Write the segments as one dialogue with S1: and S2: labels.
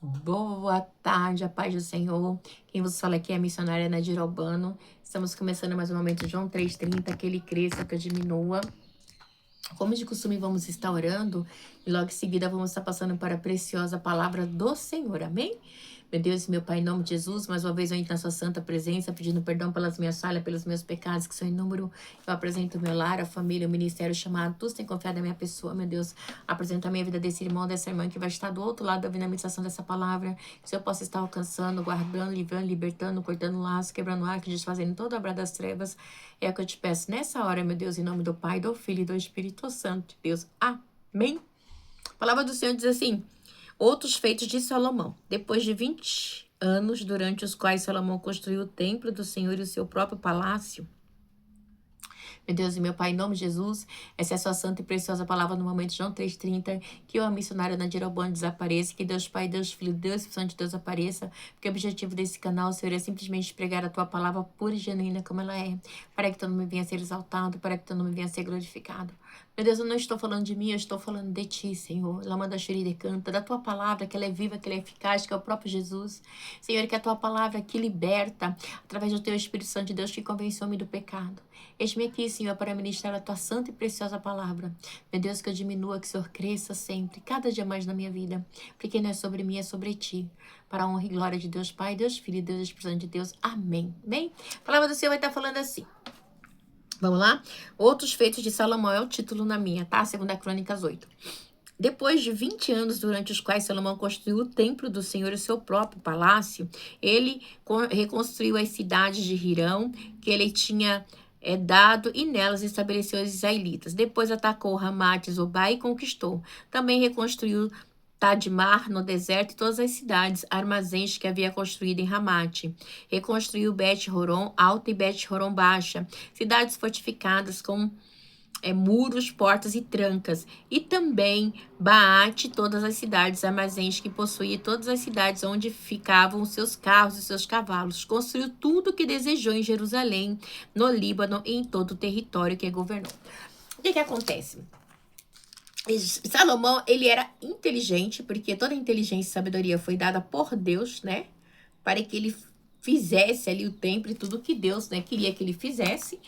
S1: Boa tarde, a paz do Senhor. Quem vos fala aqui é a missionária Nadir Albano. Estamos começando mais um momento João 3,30, que ele cresça, que eu diminua. Como de costume, vamos estar orando e logo em seguida vamos estar passando para a preciosa palavra do Senhor. Amém? Meu Deus e meu Pai, em nome de Jesus, mais uma vez eu entro na sua santa presença, pedindo perdão pelas minhas falhas, pelos meus pecados, que são inúmeros. Eu apresento o meu lar, a família, o ministério chamado. Tu tem confiado na minha pessoa, meu Deus. Apresento a minha vida desse irmão, dessa irmã que vai estar do outro lado ouvindo a meditação dessa palavra. Que eu possa estar alcançando, guardando, livrando, libertando, cortando laços, quebrando arco, desfazendo toda a obra das trevas. É o que eu te peço nessa hora, meu Deus, em nome do Pai, do Filho e do Espírito Santo de Deus. Amém. A palavra do Senhor diz assim: outros feitos de Salomão. Depois de 20 anos, durante os quais Salomão construiu o templo do Senhor e o seu próprio palácio. Meu Deus e meu Pai, em nome de Jesus, essa é a sua santa e preciosa palavra no momento João 3,30, que eu, a missionária Nadir Albano, desapareça, que Deus Pai, Deus Filho, Deus Santo de Deus apareça, porque o objetivo desse canal, Senhor, é simplesmente pregar a tua palavra pura e genuína como ela é, para que teu nome venha a ser exaltado, para que teu nome venha a ser glorificado. Meu Deus, eu não estou falando de mim, eu estou falando de ti, Senhor. Lamanda Shuri canta, da tua palavra, que ela é viva, que ela é eficaz, que é o próprio Jesus. Senhor, que a tua palavra que liberta, através do teu Espírito Santo de Deus, que convence o homem do pecado. Eis-me aqui, Senhor, para ministrar a tua santa e preciosa palavra. Meu Deus, que eu diminua, que o Senhor cresça sempre, cada dia mais na minha vida. Porque não é sobre mim, é sobre ti. Para a honra e glória de Deus Pai, Deus Filho e Deus Espírito Santo de Deus. Amém. Bem, a palavra do Senhor vai estar falando assim. Vamos lá? Outros feitos de Salomão é o título na minha, tá? 2 Crônicas 8. Depois de 20 anos durante os quais Salomão construiu o templo do Senhor e o seu próprio palácio, ele reconstruiu as cidades de Hirão, que ele tinha dado, e nelas estabeleceu os israelitas. Depois atacou Ramate, Zobá e conquistou. Também reconstruiu Tadmar no deserto e todas as cidades, armazéns que havia construído em Ramate. Reconstruiu Bet-Horon Alta e Bet-Horon Baixa, cidades fortificadas com muros, portas e trancas. E também Baate, todas as cidades, armazéns que possuía, todas as cidades onde ficavam os seus carros e seus cavalos. Construiu tudo o que desejou em Jerusalém, no Líbano e em todo o território que governou. O que acontece? Salomão, ele era inteligente, porque toda a inteligência e sabedoria foi dada por Deus, né? Para que ele fizesse ali o templo e tudo que Deus, né, queria que ele fizesse.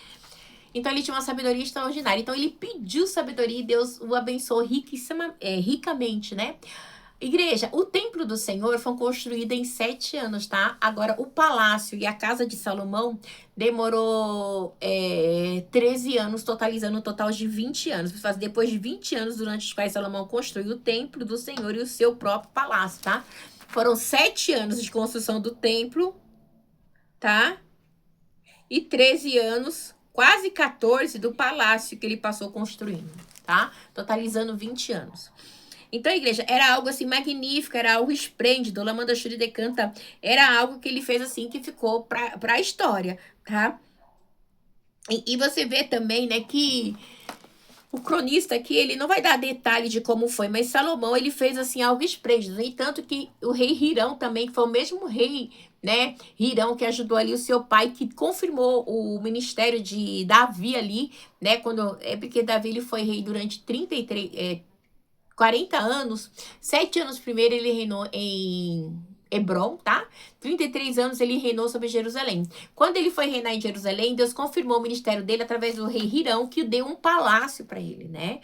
S1: Então, ele tinha uma sabedoria extraordinária. Então, ele pediu sabedoria e Deus o abençoou ricamente, né? Igreja, o templo do Senhor foi construído em 7 anos, tá? Agora, o palácio e a casa de Salomão demorou 13 anos, totalizando um total de 20 anos. Depois de 20 anos, durante os quais Salomão construiu o templo do Senhor e o seu próprio palácio, tá? Foram 7 anos de construção do templo, tá? E 13 anos, quase 14, do palácio que ele passou construindo, tá? Totalizando 20 anos. Então, igreja, era algo assim magnífico, era algo esplêndido. Lamanda Shuri decanta, era algo que ele fez assim que ficou para a história, tá? E você vê também, né, que o cronista aqui, ele não vai dar detalhe de como foi, mas Salomão, ele fez assim algo esplêndido. No entanto que o rei Hirão também, que foi o mesmo rei, né, Hirão, que ajudou ali o seu pai, que confirmou o ministério de Davi ali, né, porque Davi ele foi rei durante 40 anos, 7 anos primeiro ele reinou em Hebron, tá? 33 anos ele reinou sobre Jerusalém. Quando ele foi reinar em Jerusalém, Deus confirmou o ministério dele através do rei Hirão, que deu um palácio para ele, né?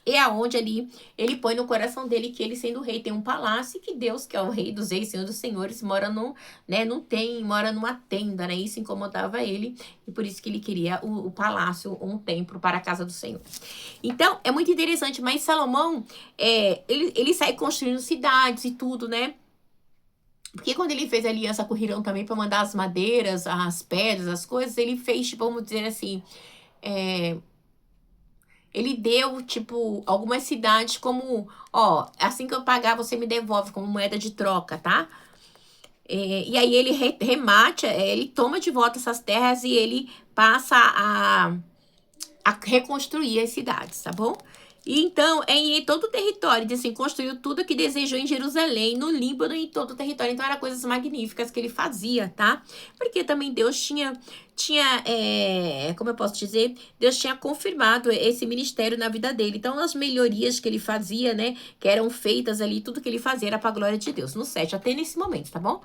S1: É aonde ali ele põe no coração dele que ele, sendo rei, tem um palácio e que Deus, que é o rei dos reis, senhor dos senhores, mora mora numa tenda, né? Isso incomodava ele e por isso que ele queria o palácio, um templo para a casa do Senhor. Então, é muito interessante, mas Salomão, ele sai construindo cidades e tudo, né? Porque quando ele fez aliança com o Hirão também para mandar as madeiras, as pedras, as coisas, ele fez, tipo, vamos dizer assim, ele deu, tipo, algumas cidades como, ó, assim que eu pagar, você me devolve como moeda de troca, tá? E aí ele remate, ele toma de volta essas terras e ele passa a reconstruir as cidades, tá bom? E então, em todo o território, diz assim, construiu tudo o que desejou em Jerusalém, no Líbano e em todo o território. Então, eram coisas magníficas que ele fazia, tá? Porque também Deus como eu posso dizer, Deus tinha confirmado esse ministério na vida dele. Então, as melhorias que ele fazia, né, que eram feitas ali, tudo que ele fazia era para a glória de Deus. No 7, até nesse momento, tá bom?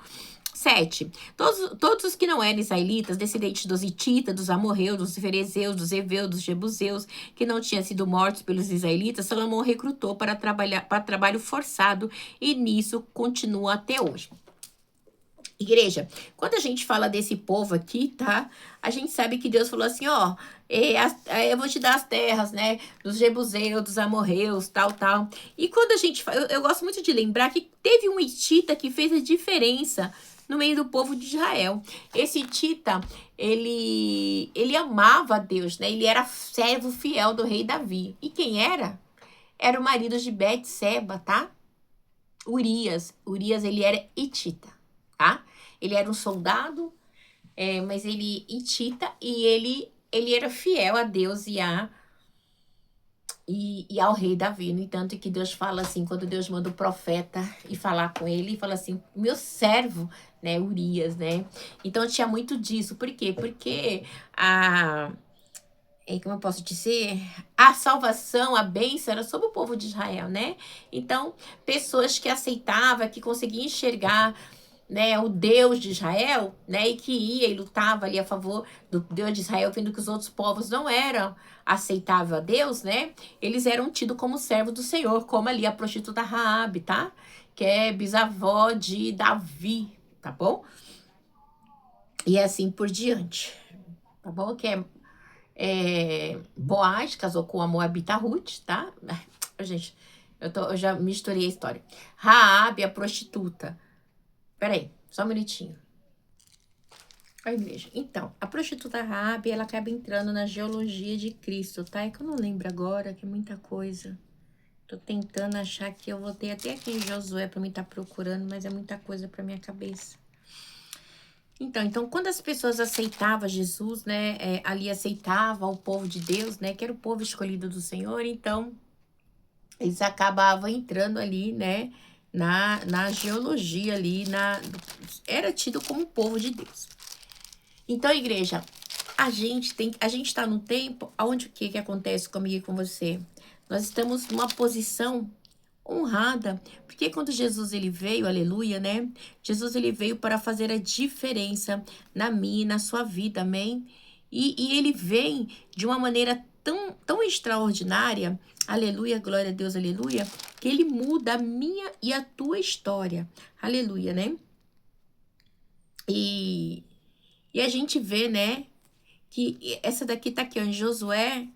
S1: 7. Todos os que não eram israelitas, descendentes dos hititas, dos amorreus, dos ferezeus, dos heveus, dos jebuseus, que não tinham sido mortos pelos israelitas, Salomão recrutou para trabalho forçado e nisso continua até hoje. Igreja, quando a gente fala desse povo aqui, tá? A gente sabe que Deus falou assim, ó, eu vou te dar as terras, né? Dos jebuseus, dos amorreus, tal, tal. E quando a gente fala, eu gosto muito de lembrar que teve um hitita que fez a diferença no meio do povo de Israel. Esse hitita, ele amava a Deus, né? Ele era servo fiel do rei Davi. E quem era? Era o marido de Betseba, tá? Urias. Urias, ele era hitita, tá? Ele era um soldado, mas ele hitita e ele era fiel a Deus e ao rei Davi. No entanto, que Deus fala assim, quando Deus manda o profeta ir falar com ele, fala assim, meu servo, né, Urias, né? Então tinha muito disso. Por quê? Porque como eu posso dizer, a salvação, a bênção era sobre o povo de Israel, né? Então, pessoas que aceitavam, que conseguiam enxergar, né, o Deus de Israel, né, e que ia e lutava ali a favor do Deus de Israel, vendo que os outros povos não eram aceitáveis a Deus, né? Eles eram tidos como servos do Senhor, como ali a prostituta Raabe, tá? Que é bisavó de Davi, tá bom? E assim por diante, tá bom? Boaz casou com a Moabita Ruth, tá? Gente, eu já misturei a história. Raabe, a prostituta. Peraí, só um minutinho. A igreja. Então, a prostituta Raabe, ela acaba entrando na geologia de Cristo, tá? É que eu não lembro agora, que é muita coisa. Tô tentando achar que eu voltei até aqui em Josué pra mim estar procurando, mas é muita coisa pra minha cabeça. Então, quando as pessoas aceitavam Jesus, né, ali aceitavam o povo de Deus, né, que era o povo escolhido do Senhor, então, eles acabavam entrando ali, né, na geologia ali, era tido como povo de Deus. Então, igreja, a gente está num tempo onde o que acontece comigo e com você? Nós estamos numa posição honrada, porque quando Jesus ele veio, aleluia, né? Jesus ele veio para fazer a diferença na minha e na sua vida, amém? E ele vem de uma maneira tão extraordinária, aleluia, glória a Deus, aleluia, que ele muda a minha e a tua história, aleluia, né? E a gente vê, né, que essa daqui tá aqui, ó, em Josué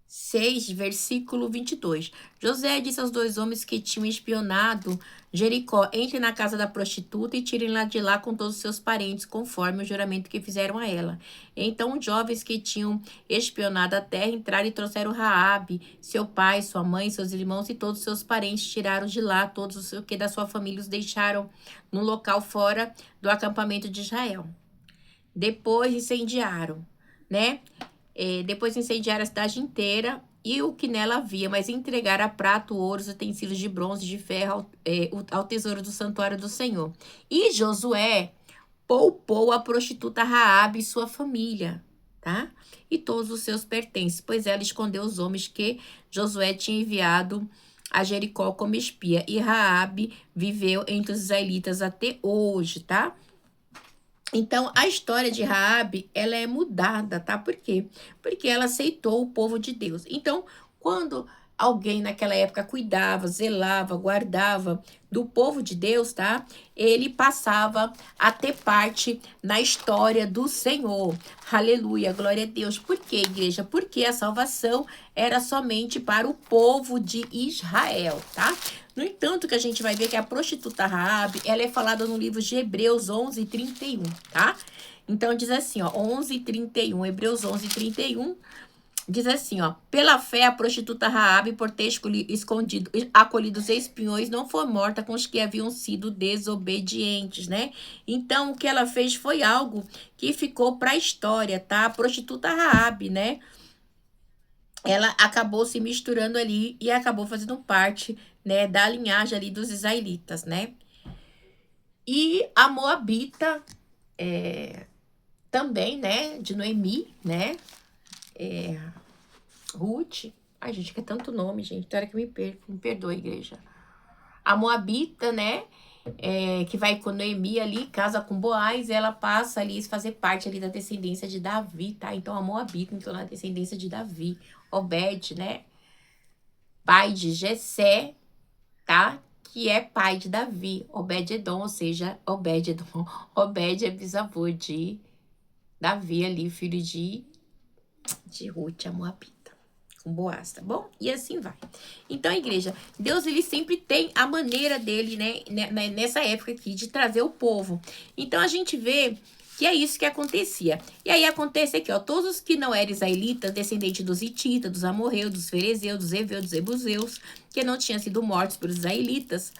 S1: 6, versículo 22. José disse aos dois homens que tinham espionado Jericó: entrem na casa da prostituta e tirem-la de lá com todos os seus parentes, conforme o juramento que fizeram a ela. Então os jovens que tinham espionado a terra entraram e trouxeram Raabe, seu pai, sua mãe, seus irmãos e todos os seus parentes. Tiraram de lá todos os que da sua família os deixaram num local fora do acampamento de Israel. Depois incendiaram, né? Depois incendiaram a cidade inteira e o que nela havia, mas entregaram a prata, ouros, utensílios de bronze, de ferro, ao tesouro do santuário do Senhor. E Josué poupou a prostituta Raabe e sua família, tá? E todos os seus pertences, pois ela escondeu os homens que Josué tinha enviado a Jericó como espia. E Raabe viveu entre os israelitas até hoje, tá? Então, a história de Raabe, ela é mudada, tá? Por quê? Porque ela aceitou o povo de Deus. Então, quando alguém naquela época cuidava, zelava, guardava do povo de Deus, tá? Ele passava a ter parte na história do Senhor. Aleluia, glória a Deus. Por quê, igreja? Porque a salvação era somente para o povo de Israel, tá? No entanto, que a gente vai ver que a prostituta Raabe, ela é falada no livro de Hebreus 11:31, tá? Então, diz assim, ó, 11:31, Hebreus 11:31, diz assim, ó, pela fé a prostituta Raabe, por ter acolhido os espiões, não foi morta com os que haviam sido desobedientes, né? Então, o que ela fez foi algo que ficou para a história, tá? A prostituta Raabe, né? ela acabou se misturando ali e acabou fazendo parte, né, da linhagem ali dos israelitas, né? E a Moabita também, né, de Noemi, né? Ruth. Ai, gente, que é tanto nome, gente. Tem hora que eu me perco. Me perdoa, igreja. A Moabita, né? Que vai com Noemi ali, casa com Boaz, ela passa ali a fazer parte ali da descendência de Davi, tá? Então a Moabita, então na descendência de Davi. Obed, né? Pai de Jessé, tá? Que é pai de Davi. Obed-edom, ou seja, Obed-edom. Obed é bisavô de Davi ali, filho de Ruth, a Moabita. Com Boaz, tá bom? E assim vai. Então, igreja, Deus, ele sempre tem a maneira dele, né, nessa época aqui, de trazer o povo. Então, a gente vê que é isso que acontecia. E aí, acontece aqui, ó, todos os que não eram israelitas, descendentes dos hititas, dos amorreus, dos ferezeus, dos heveus, dos ebuseus, que não tinham sido mortos pelos israelitas,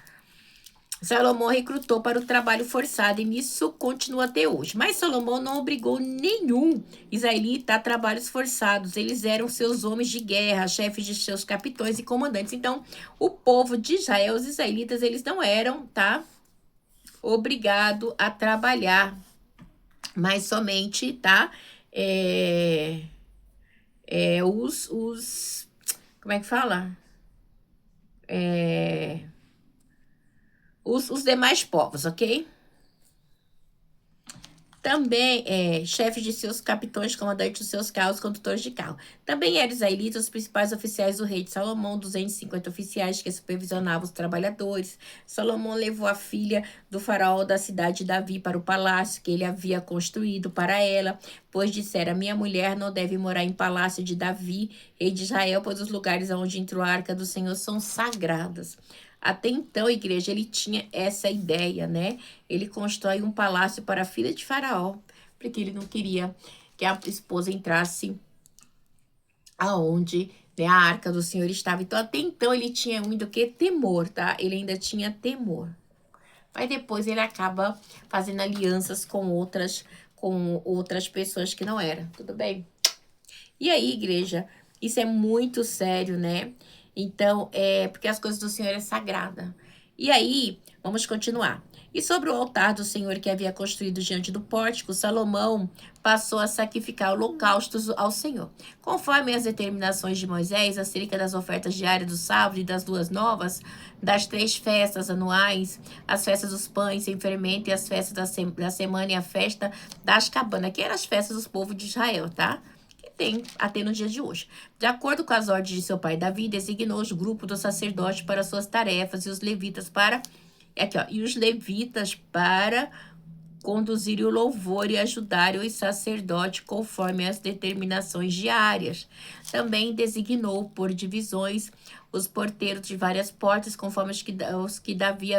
S1: Salomão recrutou para o trabalho forçado e nisso continua até hoje. Mas Salomão não obrigou nenhum israelita a trabalhos forçados. Eles eram seus homens de guerra, chefes de seus capitões e comandantes. Então, o povo de Israel, os israelitas, eles não eram, tá? Obrigado a trabalhar, mas somente, tá? Como é que fala? Os demais povos, ok? Também chefes de seus capitões, comandantes dos seus carros, condutores de carro. Também eram israelitas os principais oficiais do rei de Salomão, 250 oficiais que supervisionavam os trabalhadores. Salomão levou a filha do faraó da cidade de Davi para o palácio que ele havia construído para ela, pois dissera, minha mulher não deve morar em palácio de Davi, rei de Israel, pois os lugares onde entrou a arca do Senhor são sagrados. Até então, igreja, ele tinha essa ideia, né? Ele constrói um palácio para a filha de Faraó, porque ele não queria que a esposa entrasse aonde, né, a arca do Senhor estava. Então, até então, ele tinha ainda o quê? Temor, tá? Ele ainda tinha temor. Mas depois ele acaba fazendo alianças com outras pessoas que não eram. Tudo bem? E aí, igreja, isso é muito sério, né? Então, porque as coisas do Senhor é sagrada. E aí, vamos continuar. E sobre o altar do Senhor que havia construído diante do pórtico, Salomão passou a sacrificar holocaustos ao Senhor. Conforme as determinações de Moisés acerca das ofertas diárias do sábado e das luas novas, das 3 festas anuais, as festas dos pães sem fermento e as festas da semana e a festa das cabanas, que eram as festas dos povos de Israel, tá? Tem até no dia de hoje. De acordo com as ordens de seu pai Davi, designou os grupos do sacerdote para suas tarefas e os levitas para aqui, ó, e os levitas para conduzir o louvor e ajudar os sacerdotes conforme as determinações diárias. Também designou por divisões os porteiros de várias portas conforme os que Davi,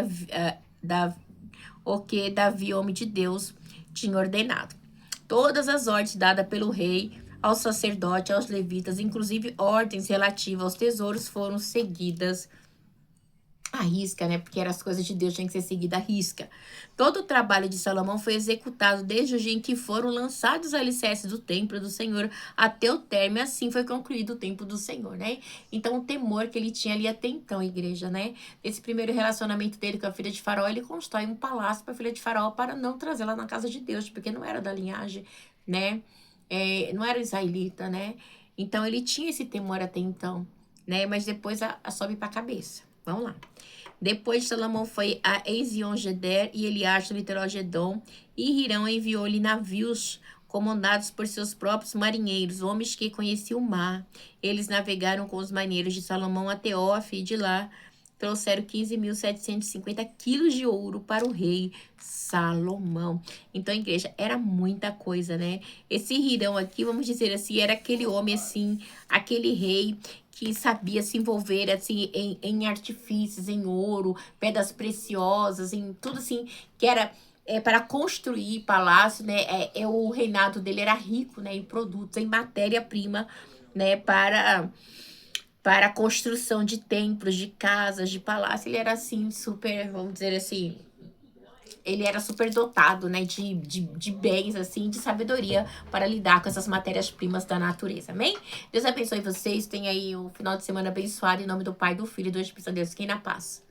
S1: homem de Deus, tinha ordenado. Todas as ordens dadas pelo rei ao sacerdote, aos levitas, inclusive ordens relativas aos tesouros, foram seguidas à risca, né? Porque eram as coisas de Deus, tinham que ser seguidas à risca. Todo o trabalho de Salomão foi executado desde o dia em que foram lançados os alicerces do templo do Senhor até o término, assim foi concluído o templo do Senhor, né? Então, o temor que ele tinha ali até então, igreja, né? Esse primeiro relacionamento dele com a filha de Faraó, ele constrói um palácio para a filha de Faraó para não trazê-la na casa de Deus, porque não era da linhagem, né? Não era israelita, né? Então, ele tinha esse temor até então, né? Mas depois sobe para a cabeça. Vamos lá. Depois Salomão foi a Ezion-Geber e Eliaste, Literogedon, e Hirão enviou-lhe navios comandados por seus próprios marinheiros, homens que conheciam o mar. Eles navegaram com os marinheiros de Salomão até Ofe e de lá trouxeram 15.750 quilos de ouro para o rei Salomão. Então, igreja, era muita coisa, né? Esse Hirão aqui, vamos dizer assim, era aquele homem assim, aquele rei que sabia se envolver assim em artifícios, em ouro, pedras preciosas, em tudo assim, que era para construir palácio, né? O reinado dele era rico, né? Em produtos, em matéria-prima, né? Para a construção de templos, de casas, de palácios. Ele era assim, super, vamos dizer assim, ele era super dotado, né, de bens, assim, de sabedoria para lidar com essas matérias-primas da natureza, amém? Deus abençoe vocês, tenha aí o final de semana abençoado, em nome do Pai, do Filho e do Espírito Santo, Deus, fiquem na paz.